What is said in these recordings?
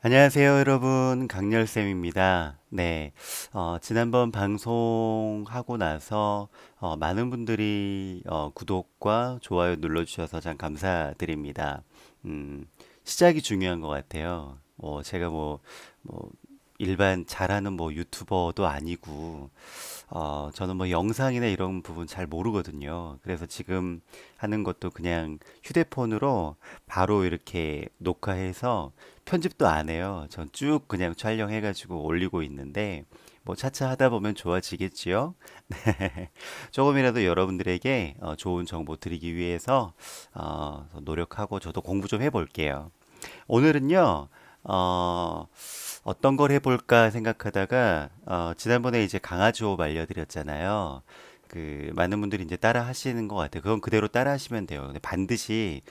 안녕하세요, 여러분. 강렬쌤입니다. 네. 지난번 방송하고 나서 많은 분들이 구독과 좋아요 눌러주셔서 참 감사드립니다. 음, 시작이 중요한 것 같아요. 제가 뭐, 일반 잘하는 뭐 유튜버도 아니고, 저는 뭐 영상이나 이런 부분 잘 모르거든요. 그래서 지금 하는 것도 그냥 휴대폰으로 바로 이렇게 녹화해서 편집도 안 해요. 전 쭉 그냥 촬영해가지고 올리고 있는데, 뭐 차차 하다 보면 좋아지겠지요? 네. 조금이라도 여러분들에게 좋은 정보 드리기 위해서 노력하고 저도 공부 좀 해볼게요. 오늘은요, 어떤 걸 해볼까 생각하다가, 지난번에 이제 강아지 호흡 알려드렸잖아요. 많은 분들이 이제 따라 하시는 것 같아요. 그건 그대로 따라 하시면 돼요. 근데 반드시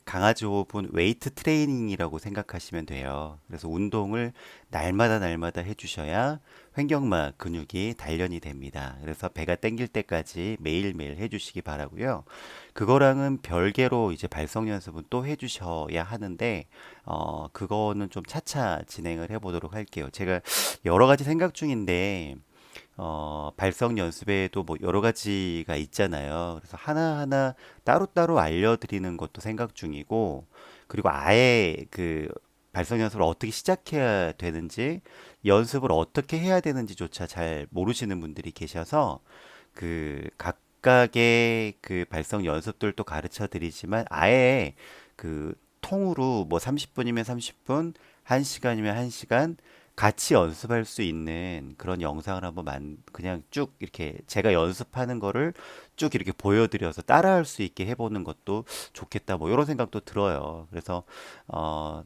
강아지 호흡은 웨이트 트레이닝이라고 생각하시면 돼요. 그래서 운동을 날마다 해주셔야 횡격막 근육이 단련이 됩니다. 그래서 배가 땡길 때까지 매일매일 해주시기 바라고요. 그거랑은 별개로 이제 발성 연습은 또 해주셔야 하는데, 그거는 좀 차차 진행을 해보도록 할게요. 제가 여러 가지 생각 중인데, 발성 연습에도 뭐 여러 가지가 있잖아요. 그래서 하나하나 따로따로 알려드리는 것도 생각 중이고, 그리고 아예 발성 연습을 어떻게 시작해야 되는지, 연습을 어떻게 해야 되는지조차 잘 모르시는 분들이 계셔서, 각각의 발성 연습들도 가르쳐 드리지만, 아예 통으로 뭐 30분이면 30분, 1시간이면 1시간, 같이 연습할 수 있는 그런 영상을 한번 그냥 쭉 이렇게 제가 연습하는 거를 쭉 이렇게 보여드려서 따라할 수 있게 해보는 것도 좋겠다. 뭐 이런 생각도 들어요. 그래서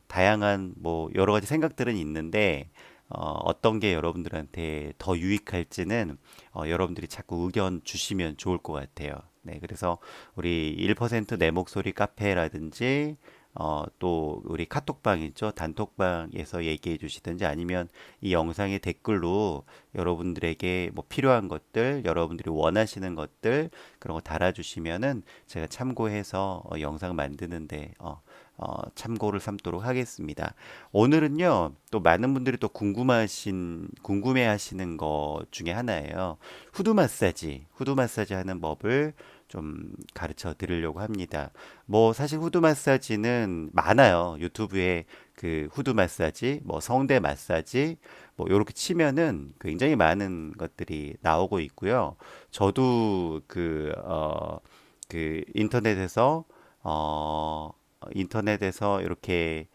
다양한 뭐 여러 가지 생각들은 있는데 어떤 게 여러분들한테 더 유익할지는 여러분들이 자꾸 의견 주시면 좋을 것 같아요. 네, 그래서 우리 1% 내 목소리 카페라든지 또 우리 카톡방 있죠? 단톡방에서 얘기해 주시든지 아니면 이 영상의 댓글로 여러분들에게 뭐 필요한 것들, 여러분들이 원하시는 것들 그런 거 달아주시면은 제가 참고해서 영상 만드는데 참고를 삼도록 하겠습니다. 오늘은요, 또 많은 분들이 또 궁금해하시는 것 중에 하나예요. 후두 마사지 하는 법을 좀 가르쳐 드리려고 합니다. 뭐 사실 후드 마사지는 많아요. 유튜브에 후드 마사지, 뭐 성대 마사지, 뭐 요렇게 치면은 굉장히 많은 것들이 나오고 있고요. 저도 인터넷에서 어, 인터넷에서 이렇게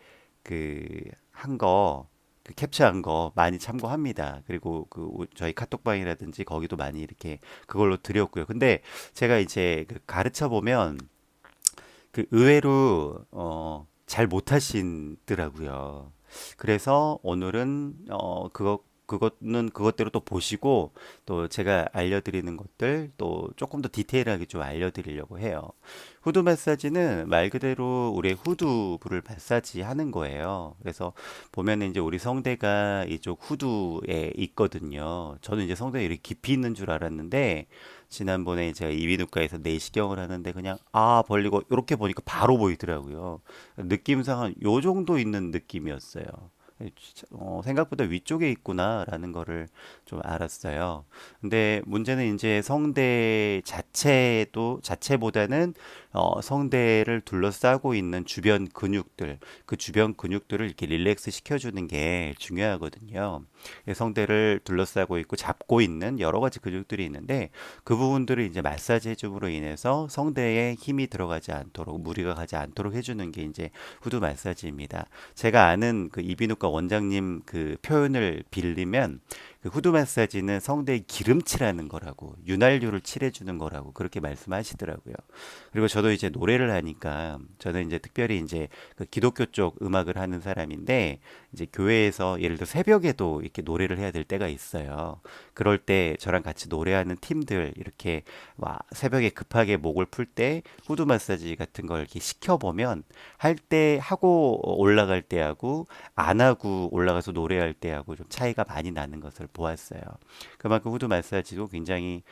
한 거, 캡처한 거 많이 참고합니다. 그리고 저희 카톡방이라든지 거기도 많이 이렇게 그걸로 드렸고요. 근데 제가 이제 가르쳐 보면 의외로 잘 못하시더라고요. 그래서 오늘은 그거는 그것대로 또 보시고 또 제가 알려드리는 것들 또 조금 더 디테일하게 좀 알려드리려고 해요. 후드 마사지는 말 그대로 우리의 후두부를 마사지 하는 거예요. 그래서 보면은 이제 우리 성대가 이쪽 후두에 있거든요. 저는 이제 성대에 이렇게 깊이 있는 줄 알았는데 지난번에 제가 이비인후과에서 내시경을 하는데 그냥 벌리고 이렇게 보니까 바로 보이더라고요. 느낌상 한 요 정도 있는 느낌이었어요. 생각보다 위쪽에 있구나라는 거를 좀 알았어요. 근데 문제는 이제 성대 자체보다는 성대를 둘러싸고 있는 주변 근육들, 그 주변 근육들을 이렇게 릴렉스 시켜주는 게 중요하거든요. 성대를 둘러싸고 있고 잡고 있는 여러 가지 근육들이 있는데 그 부분들을 이제 마사지 해줌으로 인해서 성대에 힘이 들어가지 않도록 무리가 가지 않도록 해주는 게 이제 후두 마사지입니다. 제가 아는 이비인후과 원장님 표현을 빌리면 후드 마사지는 성대에 기름칠하는 거라고 윤활유를 칠해주는 거라고 그렇게 말씀하시더라고요. 그리고 저도 이제 노래를 하니까 저는 이제 특별히 이제 기독교 쪽 음악을 하는 사람인데 이제 교회에서 예를 들어 새벽에도 이렇게 노래를 해야 될 때가 있어요. 그럴 때 저랑 같이 노래하는 팀들 이렇게 새벽에 급하게 목을 풀 때 후드 마사지 같은 걸 이렇게 시켜보면 할 때 하고 올라갈 때하고 안 하고 올라가서 노래할 때하고 좀 차이가 많이 나는 것을 보았어요. 그만큼 후두 마사지도 굉장히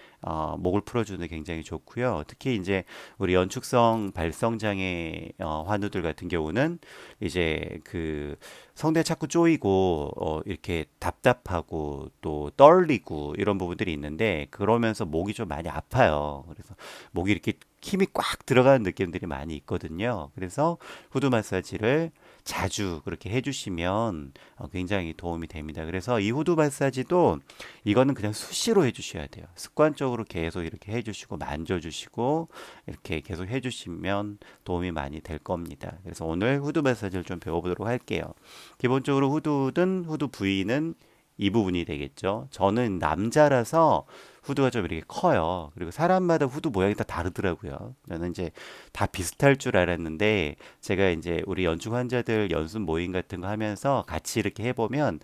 목을 풀어주는 데 굉장히 좋고요. 특히 이제 우리 연축성 발성장애 환우들 같은 경우는 이제 그 성대 자꾸 쪼이고 이렇게 답답하고 또 떨리고 이런 부분들이 있는데 그러면서 목이 좀 많이 아파요. 그래서 목이 이렇게 힘이 꽉 들어가는 느낌들이 많이 있거든요. 그래서 후두 마사지를 자주 그렇게 해주시면 굉장히 도움이 됩니다. 그래서 이 후두 마사지도 이거는 그냥 수시로 해주셔야 돼요. 습관적으로 계속 이렇게 해주시고 만져주시고 이렇게 계속 해주시면 도움이 많이 될 겁니다. 그래서 오늘 후두 마사지를 좀 배워보도록 할게요. 기본적으로 후두든 후두 부위는 이 부분이 되겠죠. 저는 남자라서 후두가 좀 이렇게 커요. 그리고 사람마다 후두 모양이 다 다르더라고요. 저는 이제 다 비슷할 줄 알았는데 제가 이제 우리 연중 환자들 연습 모임 같은 거 하면서 같이 이렇게 해보면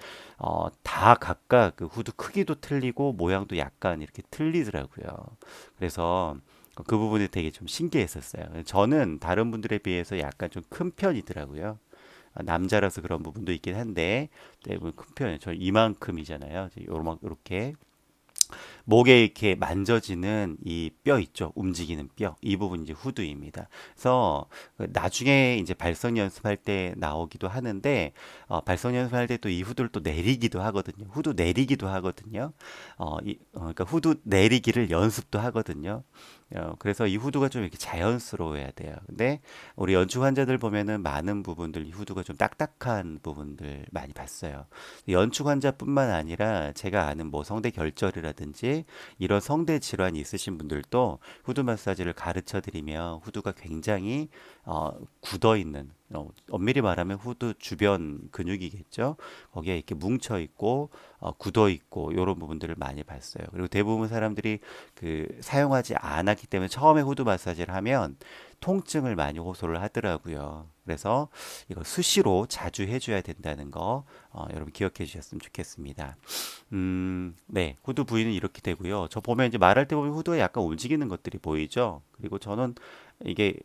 다 각각 그 후두 크기도 틀리고 모양도 약간 이렇게 틀리더라고요. 그래서 그 부분이 되게 좀 신기했었어요. 저는 다른 분들에 비해서 약간 좀 큰 편이더라고요. 남자라서 그런 부분도 있긴 한데 대부분 큰 편이에요. 저 이만큼이잖아요. 요렇게 목에 이렇게 만져지는 이 뼈 있죠. 움직이는 뼈. 이 부분이 이제 후두입니다. 그래서 그 나중에 이제 발성 연습할 때 나오기도 하는데 발성 연습할 때 또 이 후두를 또 내리기도 하거든요. 후두 내리기도 하거든요. 그러니까 후두 내리기를 연습도 하거든요. 그래서 이 후두가 좀 이렇게 자연스러워야 돼요. 근데 우리 연주 환자들 보면은 많은 부분들 이 후두가 좀 딱딱한 부분들 많이 봤어요. 연축 환자뿐만 아니라 제가 아는 뭐 성대 결절이라든지 이런 성대 질환이 있으신 분들도 후두 마사지를 가르쳐 드리면 후두가 굉장히 굳어 있는 엄밀히 말하면 후두 주변 근육이겠죠. 거기에 이렇게 뭉쳐 있고 굳어 있고 이런 부분들을 많이 봤어요. 그리고 대부분 사람들이 그 사용하지 않았기 때문에 처음에 후두 마사지를 하면 통증을 많이 호소를 하더라고요. 그래서 이거 수시로 자주 해줘야 된다는 거 여러분 기억해 주셨으면 좋겠습니다. 네, 후두 부위는 이렇게 되고요. 저 보면 이제 말할 때 보면 후두가 약간 움직이는 것들이 보이죠. 그리고 저는 이게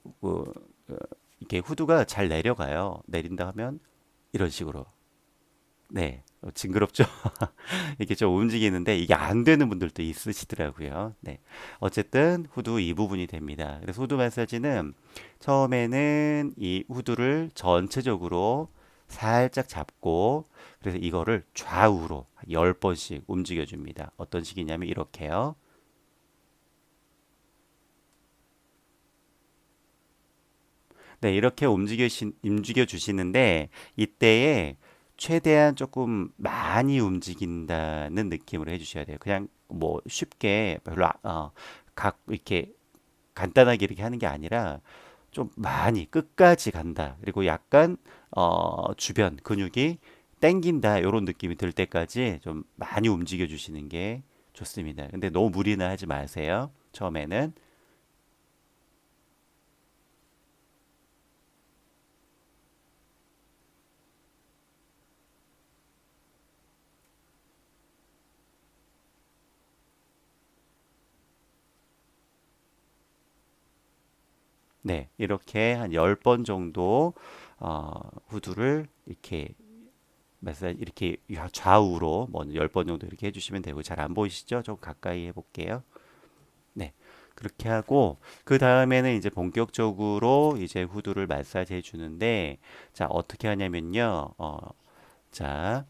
이게 후두가 잘 내려가요. 내린다 하면 이런 식으로. 네, 징그럽죠? 이게 좀 움직이는데 이게 안 되는 분들도 있으시더라고요. 네. 어쨌든 후두 이 부분이 됩니다. 그래서 후두 마사지는 처음에는 이 후두를 전체적으로 살짝 잡고 그래서 이거를 좌우로 10번씩 움직여 줍니다. 어떤 식이냐면 이렇게요. 네, 이렇게 움직여 주시는데 이때에 최대한 조금 많이 움직인다는 느낌으로 해주셔야 돼요. 그냥 뭐 쉽게 별로 각 이렇게 간단하게 이렇게 하는 게 아니라 좀 많이 끝까지 간다. 그리고 약간 주변 근육이 땡긴다. 이런 느낌이 들 때까지 좀 많이 움직여 주시는 게 좋습니다. 근데 너무 무리는 하지 마세요. 처음에는. 네, 이렇게 한 10번 정도 후두를 이렇게 마사지 이렇게 좌우로 뭐 10번 정도 이렇게 해주시면 되고 잘 안 보이시죠? 좀 가까이 해볼게요. 네, 그렇게 하고 그 다음에는 이제 본격적으로 이제 후두를 마사지 해주는데 자 어떻게 하냐면요. 자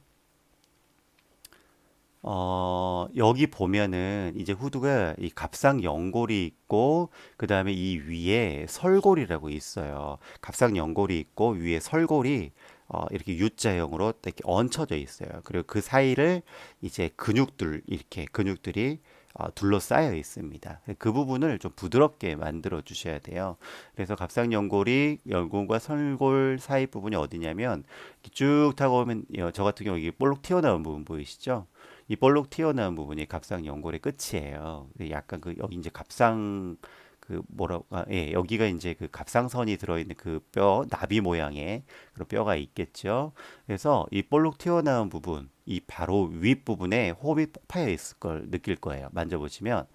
여기 보면은 이제 후드가 이 갑상 연골이 있고 그 다음에 이 위에 설골이라고 있어요. 갑상 연골이 있고 위에 설골이 이렇게 U자형으로 이렇게 얹혀져 있어요. 그리고 그 사이를 이제 이렇게 근육들이 둘러싸여 있습니다. 그 부분을 좀 부드럽게 만들어 주셔야 돼요. 그래서 갑상 연골과 설골 사이 부분이 어디냐면 이렇게 쭉 타고 오면 저 같은 경우 이게 볼록 튀어나온 부분 보이시죠? 이 볼록 튀어나온 부분이 갑상 연골의 끝이에요. 약간 그 여기 이제 갑상 그 뭐라고 예, 여기가 이제 그 갑상선이 들어있는 그 뼈 나비 모양의 그런 뼈가 있겠죠. 그래서 이 볼록 튀어나온 부분, 이 바로 윗 부분에 호흡이 폭 파여 있을 걸 느낄 거예요. 만져보시면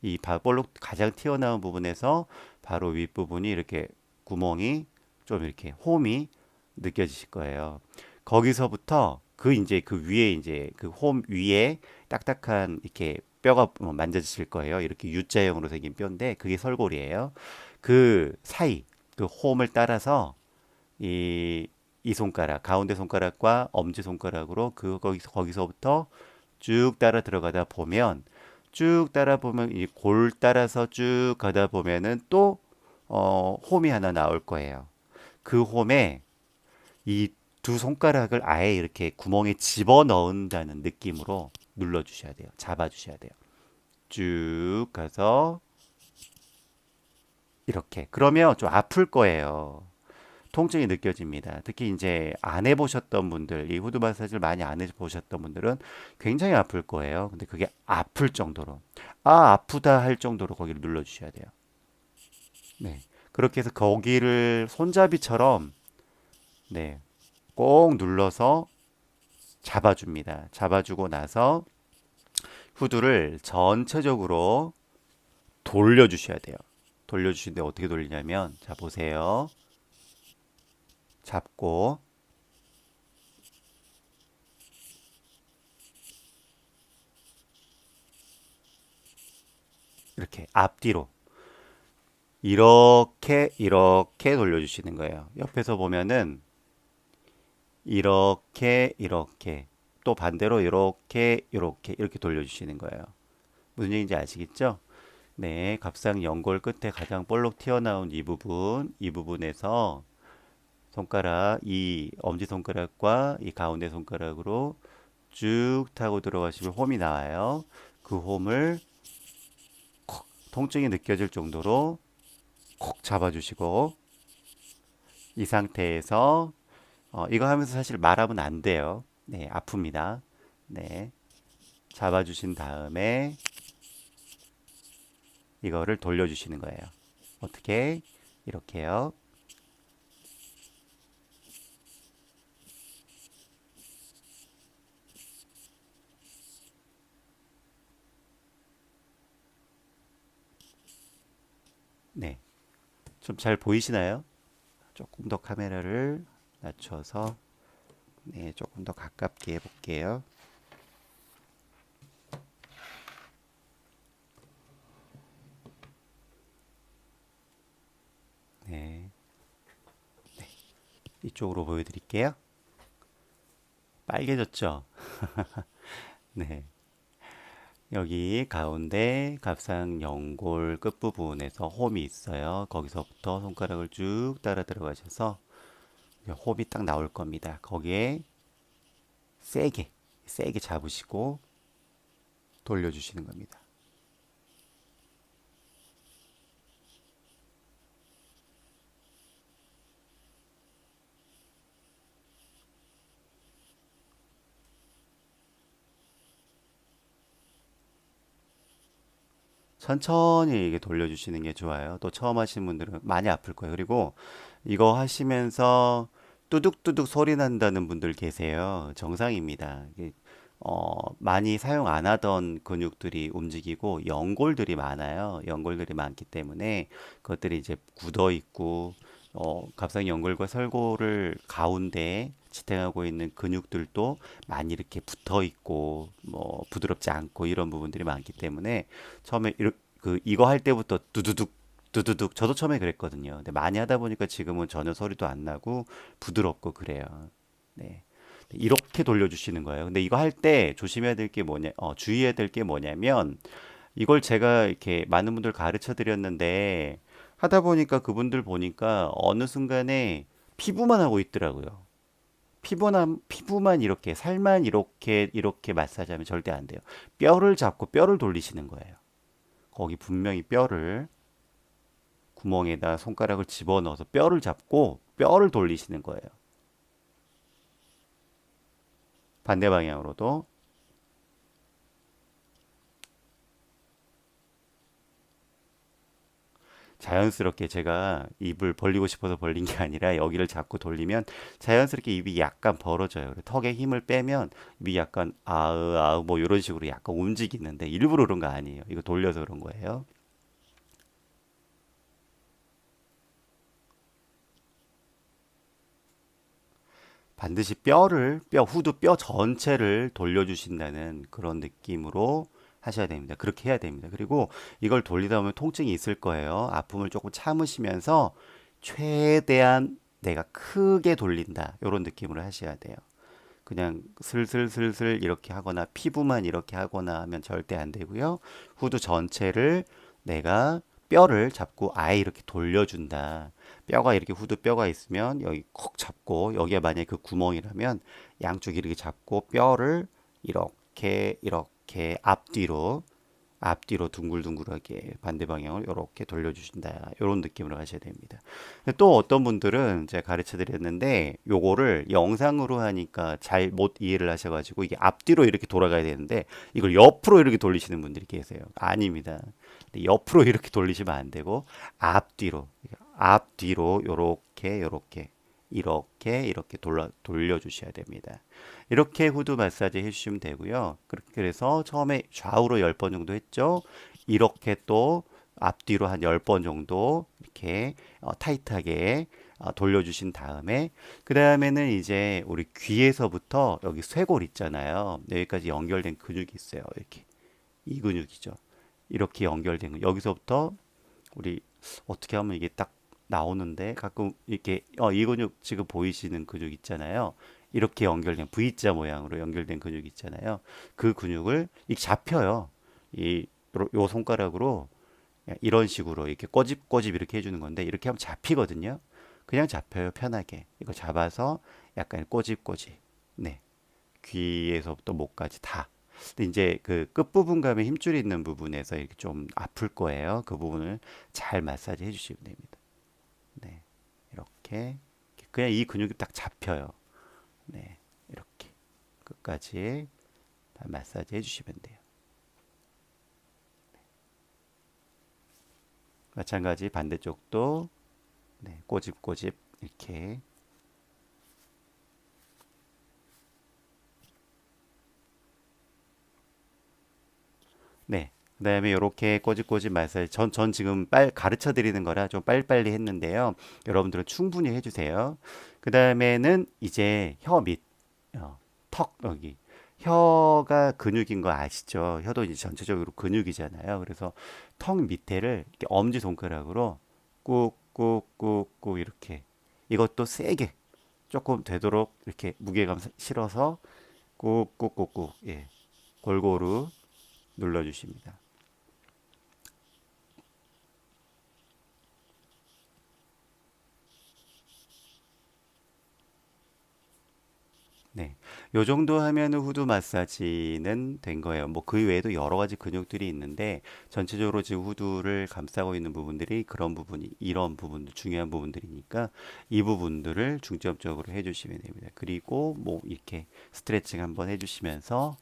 이 볼록 가장 튀어나온 부분에서 바로 윗 부분이 이렇게 구멍이 좀 이렇게 홈이 느껴지실 거예요. 거기서부터 그 이제 그 위에 이제 그 홈 위에 딱딱한 이렇게 뼈가 만져지실 거예요. 이렇게 U자형으로 생긴 뼈인데 그게 설골이에요. 그 사이 그 홈을 따라서 이, 이 손가락 가운데 손가락과 엄지 손가락으로 그 거기서부터 쭉 따라 들어가다 보면 쭉 따라 보면 이 골 따라서 쭉 가다 보면은 또 홈이 하나 나올 거예요. 그 홈에 이 두 손가락을 아예 이렇게 구멍에 집어 넣는다는 느낌으로 눌러 주셔야 돼요. 잡아 주셔야 돼요. 쭉 가서 이렇게. 그러면 좀 아플 거예요. 통증이 느껴집니다. 특히 이제 안 해보셨던 분들, 이 후드 마사지를 많이 안 해보셨던 분들은 굉장히 아플 거예요. 근데 그게 아플 정도로, 아, 아프다 할 정도로 거기를 눌러주셔야 돼요. 네. 그렇게 해서 거기를 손잡이처럼, 네, 꼭 눌러서 잡아줍니다. 잡아주고 나서 후드를 전체적으로 돌려주셔야 돼요. 돌려주시는데 어떻게 돌리냐면, 자, 보세요. 잡고, 이렇게 앞뒤로. 이렇게 돌려주시는 거예요. 옆에서 보면은 이렇게 또 반대로 이렇게 돌려주시는 거예요. 무슨 얘기인지 아시겠죠? 네, 갑상 연골 끝에 가장 볼록 튀어나온 이 부분에서 손가락, 이 엄지 손가락과 이 가운데 손가락으로 쭉 타고 들어가시면 홈이 나와요. 그 홈을 통증이 느껴질 정도로 콕 잡아주시고 이 상태에서 이거 하면서 사실 말하면 안 돼요. 네, 아픕니다. 네, 잡아주신 다음에 이거를 돌려주시는 거예요. 어떻게? 이렇게요. 네, 좀 잘 보이시나요? 조금 더 카메라를 낮춰서 네, 조금 더 가깝게 해볼게요. 네, 이쪽으로 보여드릴게요. 빨개졌죠? 네. 여기 가운데 갑상 연골 끝부분에서 홈이 있어요. 거기서부터 손가락을 쭉 따라 들어가셔서 홈이 딱 나올 겁니다. 거기에 세게 잡으시고 돌려주시는 겁니다. 천천히 이게 돌려주시는 게 좋아요. 또 처음 하시는 분들은 많이 아플 거예요. 그리고 이거 하시면서 뚜둑뚜둑 소리 난다는 분들 계세요. 정상입니다. 이게 많이 사용 안 하던 근육들이 움직이고 연골들이 많아요. 연골들이 많기 때문에 그것들이 이제 굳어 있고 갑상 연골과 설골을 가운데 지탱하고 있는 근육들도 많이 이렇게 붙어 있고 뭐 부드럽지 않고 이런 부분들이 많기 때문에 처음에 이거 할 때부터 두두둑 저도 처음에 그랬거든요. 근데 많이 하다 보니까 지금은 전혀 소리도 안 나고 부드럽고 그래요. 네. 이렇게 돌려주시는 거예요. 근데 이거 할 때 조심해야 될 게 주의해야 될 게 뭐냐면 이걸 제가 이렇게 많은 분들 가르쳐 드렸는데 하다 보니까 그분들 보니까 어느 순간에 피부만 하고 있더라고요. 피부만 이렇게 살만 이렇게 마사지하면 절대 안 돼요. 뼈를 잡고 뼈를 돌리시는 거예요. 거기 분명히 뼈를 구멍에다 손가락을 집어넣어서 뼈를 잡고 뼈를 돌리시는 거예요. 반대 방향으로도 자연스럽게 제가 입을 벌리고 싶어서 벌린 게 아니라 여기를 자꾸 돌리면 자연스럽게 입이 약간 벌어져요. 턱에 힘을 빼면 입이 약간 아으 뭐 이런 식으로 약간 움직이는데 일부러 그런 거 아니에요. 이거 돌려서 그런 거예요. 반드시 후두 뼈 전체를 돌려주신다는 그런 느낌으로 하셔야 됩니다. 그렇게 해야 됩니다. 그리고 이걸 돌리다 보면 통증이 있을 거예요. 아픔을 조금 참으시면서 최대한 내가 크게 돌린다. 이런 느낌으로 하셔야 돼요. 그냥 슬슬슬슬 이렇게 하거나 피부만 이렇게 하거나 하면 절대 안 되고요. 후두 전체를 내가 뼈를 잡고 아예 이렇게 돌려준다. 뼈가 이렇게 후두 뼈가 있으면 여기 콕 잡고 여기에 만약에 그 구멍이라면 양쪽 이렇게 잡고 뼈를 이렇게 앞뒤로 둥글둥글하게 반대 방향을 이렇게 돌려주신다. 이런 느낌으로 하셔야 됩니다. 또 어떤 분들은 제가 가르쳐 드렸는데 요거를 영상으로 하니까 잘 못 이해를 하셔가지고 이게 앞뒤로 이렇게 돌아가야 되는데 이걸 옆으로 이렇게 돌리시는 분들이 계세요. 아닙니다. 옆으로 이렇게 돌리시면 안 되고 앞뒤로 이렇게 돌려주셔야 됩니다. 이렇게 후두 마사지 해주시면 되고요. 그래서 처음에 좌우로 10번 정도 했죠. 이렇게 또 앞뒤로 한 10번 정도 이렇게 타이트하게 돌려주신 다음에 그 다음에는 이제 우리 귀에서부터 여기 쇄골 있잖아요. 여기까지 연결된 근육이 있어요. 이렇게 이 근육이죠. 이렇게 연결된 여기서부터 우리 어떻게 하면 이게 딱 나오는데 가끔 이렇게 이 근육 지금 보이시는 근육 있잖아요. 이렇게 연결된 V자 모양으로 연결된 근육 있잖아요. 그 근육을 이 잡혀요. 요 손가락으로 이런 식으로 이렇게 꼬집꼬집 이렇게 해주는 건데 이렇게 하면 잡히거든요. 그냥 잡혀요. 편하게. 이거 잡아서 약간 꼬집꼬집. 네. 귀에서부터 목까지 다. 근데 이제 그 끝부분 가면 힘줄이 있는 부분에서 이렇게 좀 아플 거예요. 그 부분을 잘 마사지 해주시면 됩니다. 네. 이렇게. 그냥 이 근육이 딱 잡혀요. 네. 이렇게. 끝까지 다 마사지 해주시면 돼요. 마찬가지 반대쪽도 네. 꼬집꼬집 이렇게. 네. 그다음에 이렇게 꼬집꼬집 마사지 전 지금 가르쳐 드리는 거라 좀 빨리빨리 했는데요. 여러분들은 충분히 해주세요. 그다음에는 이제 혀 밑, 턱 여기 혀가 근육인 거 아시죠? 혀도 이제 전체적으로 근육이잖아요. 그래서 턱 밑에를 이렇게 엄지 손가락으로 꾹꾹꾹꾹 이렇게 이것도 세게 조금 되도록 이렇게 무게감 실어서 꾹꾹꾹꾹 예 골고루 눌러주십니다. 네. 요 정도 하면 후두 마사지는 된 거예요. 뭐 그 외에도 여러 가지 근육들이 있는데 전체적으로 지금 후두를 감싸고 있는 부분들이 그런 부분이 이런 부분들 중요한 부분들이니까 이 부분들을 중점적으로 해주시면 됩니다. 그리고 뭐 이렇게 스트레칭 한번 해주시면서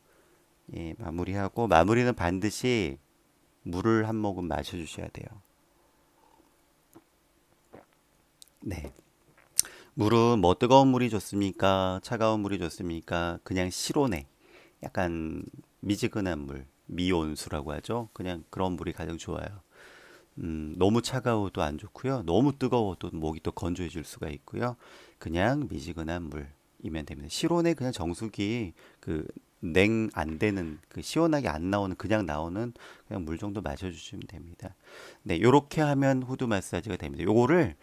예, 마무리하고 마무리는 반드시 물을 한 모금 마셔주셔야 돼요. 네. 물은 뭐 뜨거운 물이 좋습니까? 차가운 물이 좋습니까? 그냥 실온에 약간 미지근한 물, 미온수라고 하죠. 그냥 그런 물이 가장 좋아요. 너무 차가워도 안 좋고요. 너무 뜨거워도 목이 또 건조해질 수가 있고요. 그냥 미지근한 물이면 됩니다. 실온에 그냥 정수기 그 냉 안 되는 그 시원하게 안 나오는 그냥 나오는 그냥 물 정도 마셔주시면 됩니다. 네, 요렇게 하면 후두 마사지가 됩니다. 요거를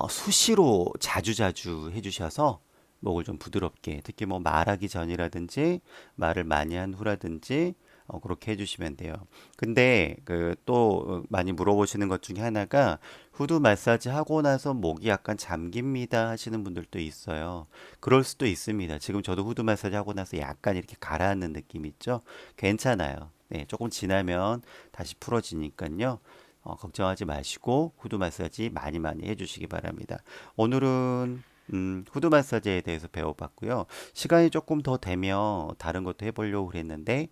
수시로 자주자주 해주셔서 목을 좀 부드럽게 특히 뭐 말하기 전이라든지 말을 많이 한 후라든지 그렇게 해주시면 돼요. 근데 그 또 많이 물어보시는 것 중에 하나가 후두 마사지 하고 나서 목이 약간 잠깁니다 하시는 분들도 있어요. 그럴 수도 있습니다. 지금 저도 후두 마사지 하고 나서 약간 이렇게 가라앉는 느낌 있죠? 괜찮아요. 네, 조금 지나면 다시 풀어지니까요. 걱정하지 마시고 후두 마사지 많이 많이 해주시기 바랍니다. 오늘은 후드 마사지에 대해서 배워봤고요. 시간이 조금 더 되면 다른 것도 해보려고 그랬는데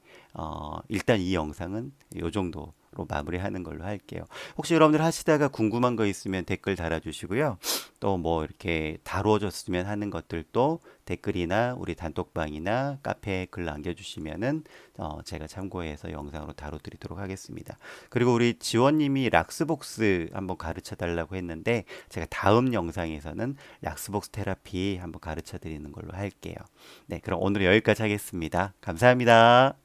일단 이 영상은 이 정도로 마무리하는 걸로 할게요. 혹시 여러분들 하시다가 궁금한 거 있으면 댓글 달아주시고요. 또 뭐 이렇게 다루어졌으면 하는 것들도 댓글이나 우리 단톡방이나 카페에 글 남겨주시면은 제가 참고해서 영상으로 다뤄드리도록 하겠습니다. 그리고 우리 지원님이 락스복스 한번 가르쳐 달라고 했는데 제가 다음 영상에서는 락스복스 테라피 한번 가르쳐 드리는 걸로 할게요. 네, 그럼 오늘 여기까지 하겠습니다. 감사합니다.